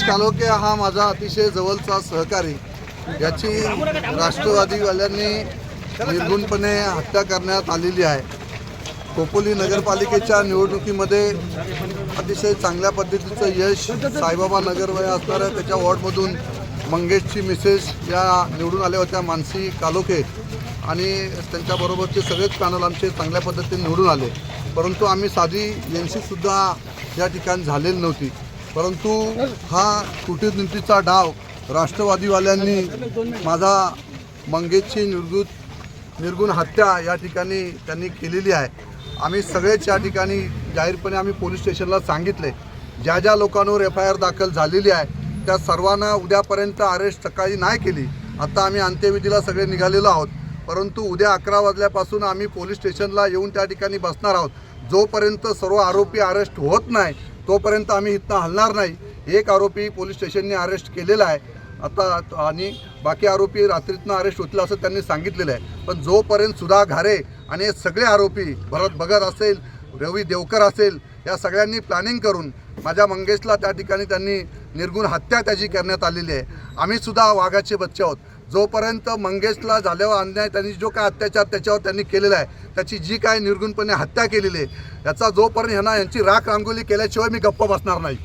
मंगेश कालोखे हा माझा अतिशय जवळचा सहकारी, याची राष्ट्रवादीवाल्यांनी निर्घृणपणे हत्या करण्यात आलेली आहे। खोपोली नगरपालिकेच्या निवडणुकीमध्ये अतिशय चांगल्या पद्धतीचं यश साईबाबा नगर असणाऱ्या त्याच्या वॉर्डमधून मंगेशची मिसेस या निवडून आल्या होत्या, मानसी कालोखे, आणि त्यांच्याबरोबरचे सगळेच पॅनल आमचे चांगल्या पद्धतीने निवडून आले। परंतु आम्ही साधी यांशीसुद्धा या ठिकाणी झालेली नव्हती, परंतु हा कूटनीतीचा डाव राष्ट्रवादीवाल्यांनी माझा मंगेशची निर्गुण हत्या या ठिकाणी त्यांनी केलेली आहे। आम्ही सगळेच या ठिकाणी जाहीरपणे आम्ही पोलीस स्टेशनला सांगितले, ज्या ज्या लोकांवर FIR दाखल झालेली आहे त्या सर्वांना उद्यापर्यंत अरेस्ट सकाळी नाही केली। आता आम्ही अंत्यविधीला सगळे निघालेलो आहोत, परंतु उद्या 11 वाजल्यापासून आम्ही पोलीस स्टेशनला येऊन त्या ठिकाणी बसणार आहोत। जोपर्यंत सर्व आरोपी अरेस्ट होत नाही तोपर्यंत आम्ही इथं हलणार नाही। एक आरोपी पोलीस स्टेशनने अरेस्ट केलेला आहे आता, आणि बाकी आरोपी रात्रीतनं अरेस्ट होतील असं त्यांनी सांगितलेलं आहे। पण जोपर्यंत सुधा घारे आणि हे सगळे आरोपी, भरत भगत असेल, रवी देवकर असेल, या सगळ्यांनी प्लॅनिंग करून माझ्या मंगेशला त्या ठिकाणी त्यांनी निर्गुण हत्या त्याची करण्यात आलेली आहे। आम्ही सुद्धा वाघाचे बच्चे आहोत। जोपर्यंत मंगेशला झाल्यावर अन्याय, त्यांनी जो काय अत्याचार त्याच्यावर त्यांनी केलेला आहे, त्याची जी काय निर्गुणपणे हत्या केलेली आहे, याचा जोपर्यंत यांची राख रांगोळी केल्याशिवाय मी गप्प बसणार नाही।